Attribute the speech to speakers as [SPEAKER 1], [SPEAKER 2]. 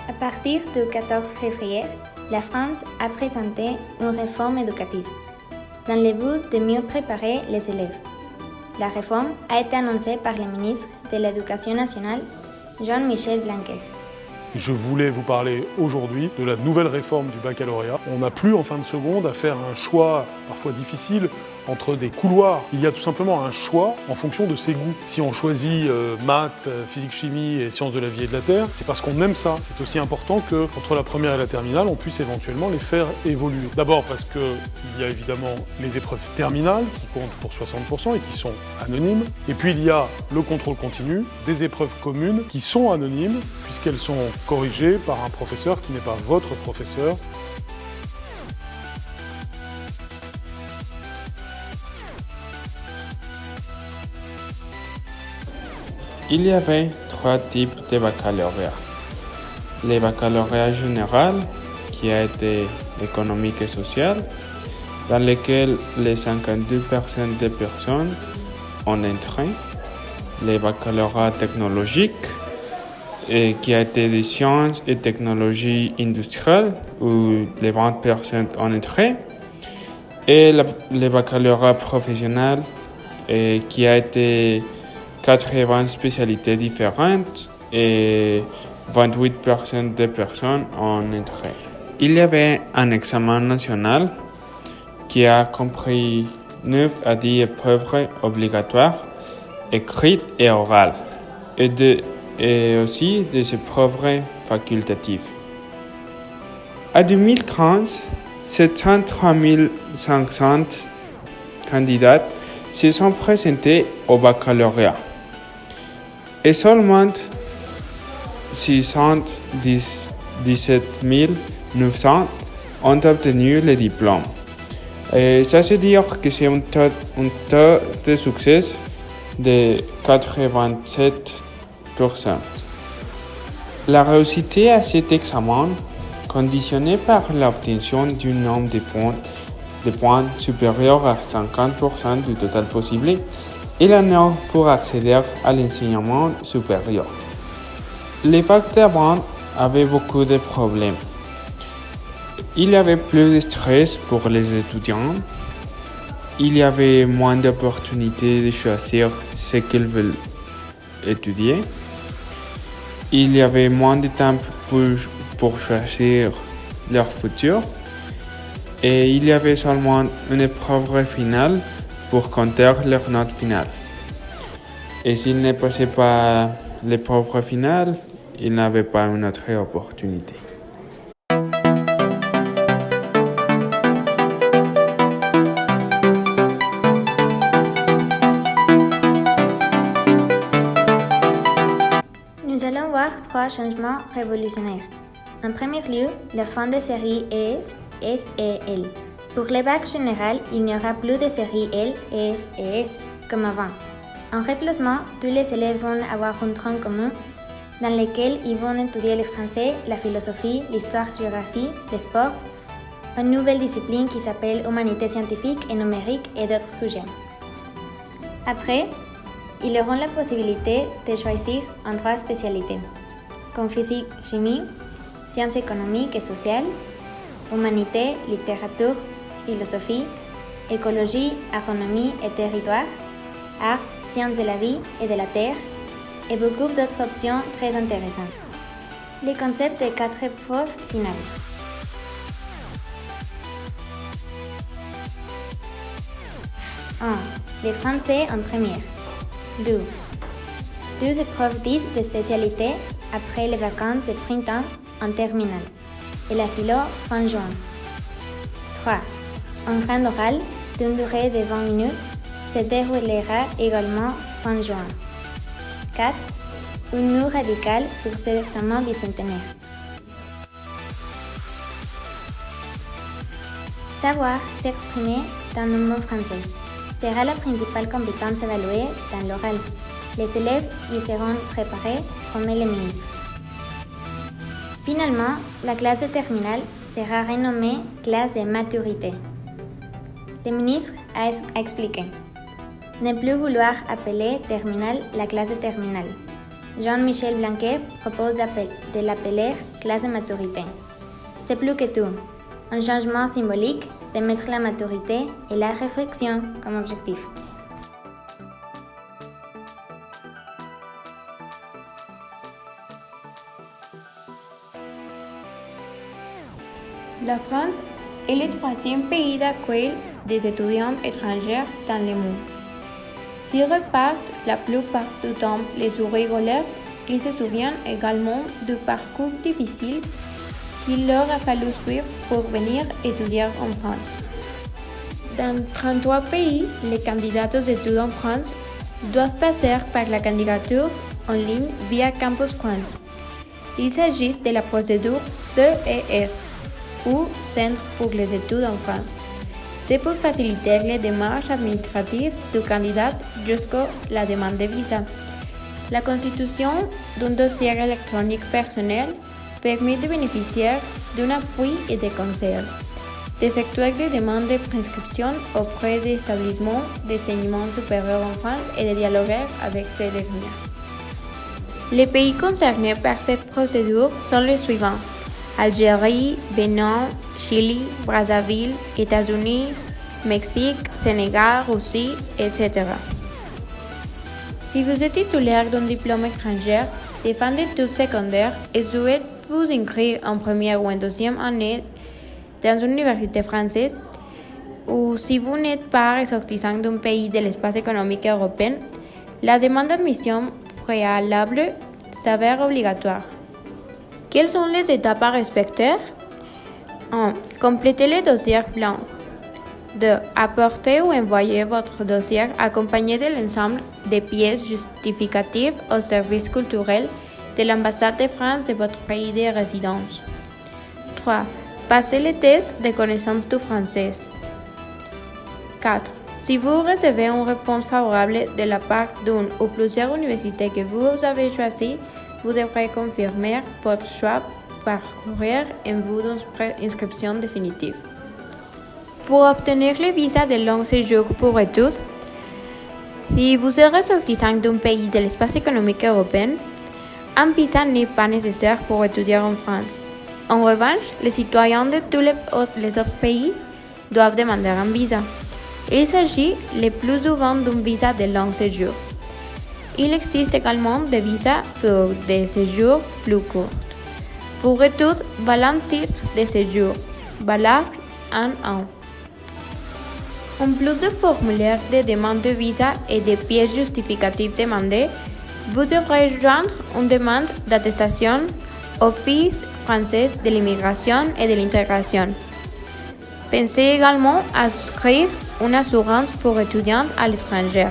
[SPEAKER 1] À partir du 14 février, la France a présenté une réforme éducative dans le but de mieux préparer les élèves. La réforme a été annoncée par le ministre de l'Éducation nationale, Jean-Michel Blanquer.
[SPEAKER 2] Je voulais vous parler aujourd'hui de la nouvelle réforme du baccalauréat. On n'a plus en fin de seconde à faire un choix parfois difficile entre des couloirs. Il y a tout simplement un choix en fonction de ses goûts. Si on choisit maths, physique, chimie et sciences de la vie et de la terre, c'est parce qu'on aime ça. C'est aussi important que, entre la première et la terminale, on puisse éventuellement les faire évoluer. D'abord parce qu'il y a évidemment les épreuves terminales qui comptent pour 60% et qui sont anonymes. Et puis il y a le contrôle continu, des épreuves communes qui sont anonymes puisqu'elles sont corrigées par un professeur qui n'est pas votre professeur.
[SPEAKER 3] Il y avait trois types de baccalauréat. Le baccalauréat général, qui a été économique et social, dans lequel les 52% des personnes ont entré. Le baccalauréat technologique, qui a été des sciences et technologies industrielles, où les 20% ont entré. Et le baccalauréat professionnel, qui a été 80 spécialités différentes et 28% des personnes ont entré. Il y avait un examen national qui a compris 9 à 10 épreuves obligatoires, écrites et orales, et aussi des épreuves facultatives. En 2015, 703 500 candidats se sont présentés au baccalauréat. Et seulement 617 900 ont obtenu le diplôme. Et ça veut dire que c'est un taux de succès de 87%. La réussite à cet examen, conditionnée par l'obtention d'un nombre de points supérieur à 50% du total possible, et la norme pour accéder à l'enseignement supérieur. Les facs d'avant avaient beaucoup de problèmes. Il y avait plus de stress pour les étudiants. Il y avait moins d'opportunités de choisir ce qu'ils veulent étudier. Il y avait moins de temps pour choisir leur futur. Et il y avait seulement une épreuve finale pour compter leur note finale. Et s'ils ne passaient pas l'épreuve finale, ils n'avaient pas une autre opportunité.
[SPEAKER 1] Nous allons voir trois changements révolutionnaires. En premier lieu, la fin des séries ES, S et L. Pour les bacs général, il n'y aura plus de séries L, S et S comme avant. En remplacement, tous les élèves vont avoir un tronc commun dans lequel ils vont étudier le français, la philosophie, l'histoire-géographie, le sport, une nouvelle discipline qui s'appelle humanité scientifique et numérique et d'autres sujets. Après, ils auront la possibilité de choisir en trois spécialités, comme physique, chimie, sciences économiques et sociales, humanité, littérature, philosophie, écologie, agronomie et territoire, art, sciences de la vie et de la terre, et beaucoup d'autres options très intéressantes. Les concepts des 4 épreuves finales. 1. Le français en première. 2. 2 épreuves dites de spécialité après les vacances de printemps en terminale. Et la philo fin juin. 3. Un grand oral d'une durée de 20 minutes se déroulera également fin juin. 4. Une mue radicale pour cet examen bicentenaire. Savoir s'exprimer dans le mot français sera la principale compétence évaluée dans l'oral. Les élèves y seront préparés, promet le ministre. Finalement, la classe de terminale sera renommée classe de maturité. Le ministre a expliqué ne plus vouloir appeler terminale la classe de terminale, Jean-Michel Blanquet propose de l'appeler classe de maturité. C'est plus que tout, un changement symbolique de mettre la maturité et la réflexion comme objectif.
[SPEAKER 4] La France est le troisième pays d'accueil des étudiants étrangers dans le monde. S'ils repartent la plupart du temps les souris relèvent, ils se souviennent également du parcours difficile qu'il leur a fallu suivre pour venir étudier en France. Dans 33 pays, les candidats aux études en France doivent passer par la candidature en ligne via Campus France. Il s'agit de la procédure CEF, ou Centre pour les études en France. C'est pour faciliter les démarches administratives du candidat jusqu'à la demande de visa. La constitution d'un dossier électronique personnel permet de bénéficier d'un appui et de conseils, d'effectuer des demandes de prescription auprès des établissements d'enseignement supérieur en France et de dialoguer avec ces derniers. Les pays concernés par cette procédure sont les suivants: Algérie, Bénin, Chili, Brazzaville, États-Unis, Mexique, Sénégal, Russie, etc. Si vous êtes titulaire d'un diplôme étranger de fin d'études secondaires et souhaitez vous inscrire en première ou en deuxième année dans une université française, ou si vous n'êtes pas ressortissant d'un pays de l'espace économique européen, la demande d'admission préalable s'avère obligatoire. Quelles sont les étapes à respecter? 1. Complétez le dossier blanc. 2. Apportez ou envoyez votre dossier accompagné de l'ensemble des pièces justificatives au service culturel de l'ambassade de France de votre pays de résidence. 3. Passez le test de connaissance du français. 4. Si vous recevez une réponse favorable de la part d'une ou plusieurs universités que vous avez choisies, vous devrez confirmer votre choix par courrier en vue d'une inscription définitive. Pour obtenir le visa de long séjour pour études, si vous êtes ressortissant d'un pays de l'espace économique européen, un visa n'est pas nécessaire pour étudier en France. En revanche, les citoyens de tous les autres pays doivent demander un visa. Il s'agit le plus souvent d'un visa de long séjour. Il existe également des visas pour des séjours plus courts. Pour études, voilà un titre de séjour, valable 1 an. En plus de formulaires de demande de visa et des pièces justificatives demandées, vous devrez joindre une demande d'attestation au Office français de l'immigration et de l'intégration. Pensez également à souscrire une assurance pour étudiants à l'étranger.